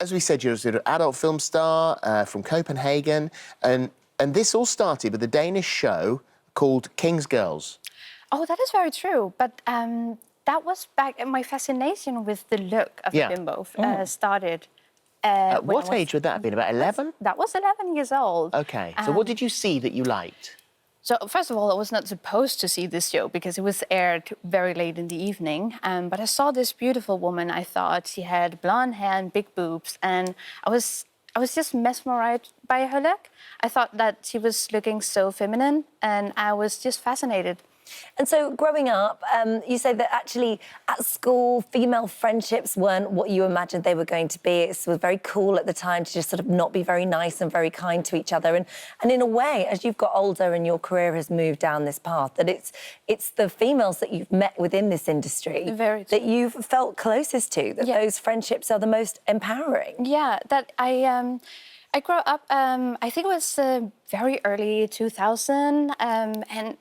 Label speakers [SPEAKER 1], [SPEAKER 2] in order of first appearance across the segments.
[SPEAKER 1] as we said, you're a sort of adult film star from Copenhagen, and this all started with a Danish show called King's Girls.
[SPEAKER 2] Oh, that is very true. But that was back, and my fascination with the look of the bimbo started.
[SPEAKER 1] At what age would that have been? About 11?
[SPEAKER 2] That was 11 years old.
[SPEAKER 1] OK. So what did you see that you liked?
[SPEAKER 2] So, first of all, I was not supposed to see this show because it was aired very late in the evening. But I saw this beautiful woman. I thought she had blonde hair and big boobs. And I was just mesmerized by her look. I thought that she was looking so feminine, and I was just fascinated.
[SPEAKER 3] And so, growing up, you say that actually at school, female friendships weren't what you imagined they were going to be. It was very cool at the time to just sort of not be very nice and very kind to each other. And in a way, as you've got older and your career has moved down this path, that it's the females that you've met within this industry that you've felt closest to, that those friendships are the most empowering.
[SPEAKER 2] Yeah, that I grew up, I think it was very early 2000, and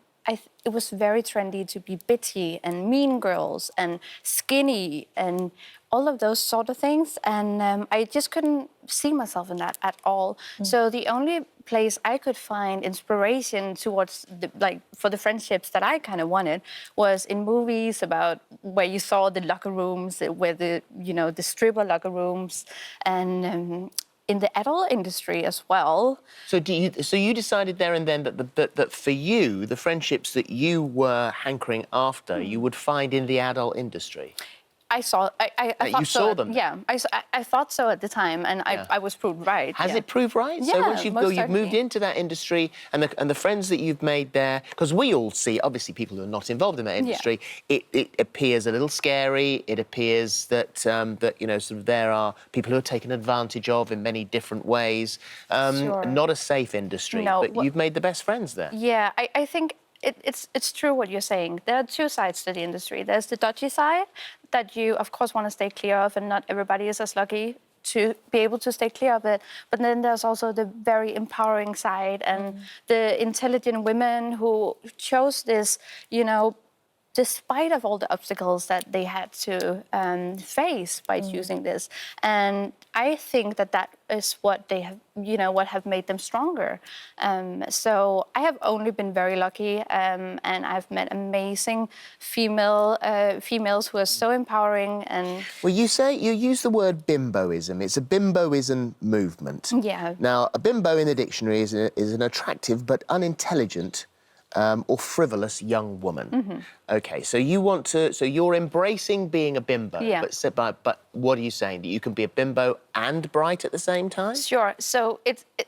[SPEAKER 2] it was very trendy to be bitchy and mean girls and skinny and all of those sort of things. And I just couldn't see myself in that at all. So the only place I could find inspiration towards, for the friendships that I kind of wanted was in movies about where you saw the locker rooms, where the stripper locker rooms, and in the adult industry as well. So
[SPEAKER 1] you decided there and then that for you, the friendships that you were hankering after, you would find in the adult industry?
[SPEAKER 2] I thought
[SPEAKER 1] you saw them?
[SPEAKER 2] Yeah, I thought so at the time, and I was proved right.
[SPEAKER 1] Has it proved right?
[SPEAKER 2] Yeah,
[SPEAKER 1] so once you've moved into that industry and the friends that you've made there, because we all see, obviously people who are not involved in that industry, it appears a little scary. It appears that sort of there are people who are taken advantage of in many different ways. Not a safe industry, but you've made the best friends there.
[SPEAKER 2] Yeah, I think it's true what you're saying. There are two sides to the industry. There's the dodgy side that you, of course, want to stay clear of, and not everybody is as lucky to be able to stay clear of it. But then there's also the very empowering side and the intelligent women who chose this, despite of all the obstacles that they had to face by choosing this. And I think that is what they have, what have made them stronger. So I have only been very lucky, and I've met amazing females who are so empowering. And
[SPEAKER 1] well, you use the word bimboism. It's a bimboism movement.
[SPEAKER 2] Yeah.
[SPEAKER 1] Now, a bimbo in the dictionary is an attractive but unintelligent or frivolous young woman. OK, so you're embracing being a bimbo.
[SPEAKER 2] Yeah.
[SPEAKER 1] But what are you saying? That you can be a bimbo and bright at the same time?
[SPEAKER 2] Sure. So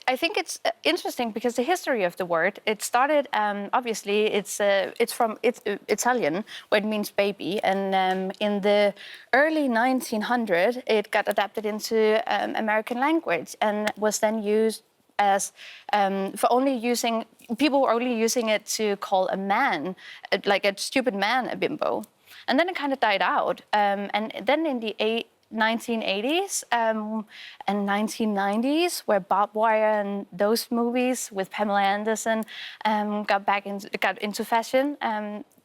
[SPEAKER 2] I think it's interesting because the history of the word, it started, obviously, it's Italian, where it means baby. And in the early 1900s, it got adapted into American language and was then used as people were only using it to call a man, like a stupid man, a bimbo. And then it kind of died out. And then in the 1980s and 1990s, where Barbed Wire and those movies with Pamela Anderson got into fashion,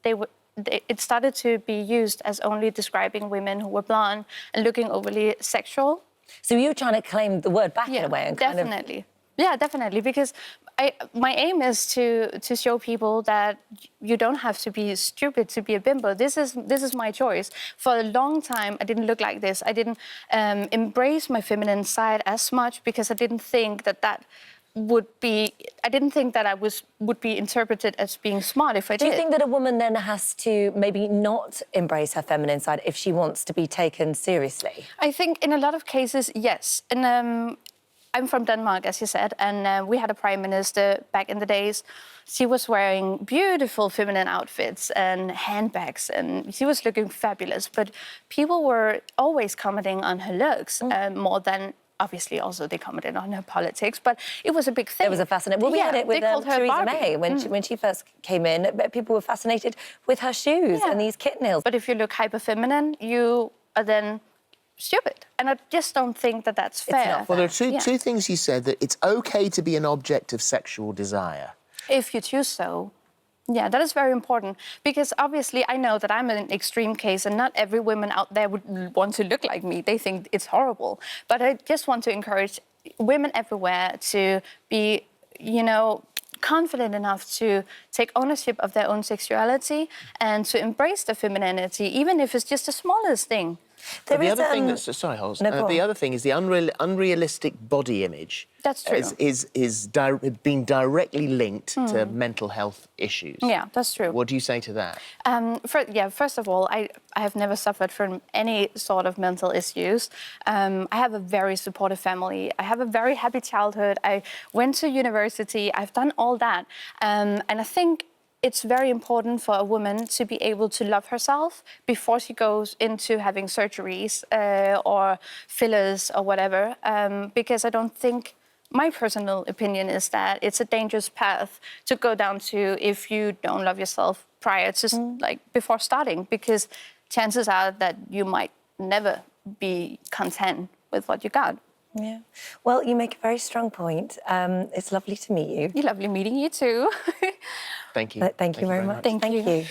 [SPEAKER 2] it started to be used as only describing women who were blonde and looking overly sexual.
[SPEAKER 3] So you were trying to claim the word back in a way? And
[SPEAKER 2] definitely. Yeah, definitely, because my aim is to show people that you don't have to be stupid to be a bimbo. This is my choice. For a long time, I didn't look like this. I didn't embrace my feminine side as much because I didn't think that would be. I didn't think that I would be interpreted as being smart if I did.
[SPEAKER 3] Do you think that a woman then has to maybe not embrace her feminine side if she wants to be taken seriously?
[SPEAKER 2] I think in a lot of cases, yes. And I'm from Denmark, as you said, and we had a prime minister back in the days. She was wearing beautiful feminine outfits and handbags, and she was looking fabulous. But people were always commenting on her looks more than, obviously, also they commented on her politics. But it was a big thing.
[SPEAKER 3] It was a fascinating. Well, we had it with Theresa May when she first came in. People were fascinated with her shoes and these kitten heels.
[SPEAKER 2] But if you look hyper feminine, you are then stupid, and I just don't think that that's fair.
[SPEAKER 3] It's not fair.
[SPEAKER 1] Well, there are two things you said, that it's OK to be an object of sexual desire.
[SPEAKER 2] If you choose so. Yeah, that is very important because obviously I know that I'm an extreme case and not every woman out there would want to look like me. They think it's horrible. But I just want to encourage women everywhere to be, you know, confident enough to take ownership of their own sexuality and to embrace their femininity, even if it's just the smallest thing.
[SPEAKER 1] The other thing that's sorry, Holmes. The other thing is the unrealistic body image.
[SPEAKER 2] That's true.
[SPEAKER 1] Is been directly linked to mental health issues.
[SPEAKER 2] Yeah, that's true.
[SPEAKER 1] What do you say to that?
[SPEAKER 2] First of all, I have never suffered from any sort of mental issues. I have a very supportive family. I have a very happy childhood. I went to university. I've done all that, and I think it's very important for a woman to be able to love herself before she goes into having surgeries or fillers or whatever, because I don't think, my personal opinion is that it's a dangerous path to go down to if you don't love yourself prior to, like, before starting, because chances are that you might never be content with what you got.
[SPEAKER 3] Yeah. Well, you make a very strong point. It's lovely to meet you.
[SPEAKER 2] Lovely meeting you too.
[SPEAKER 1] Thank you.
[SPEAKER 3] Thank you very much.
[SPEAKER 2] Thank you.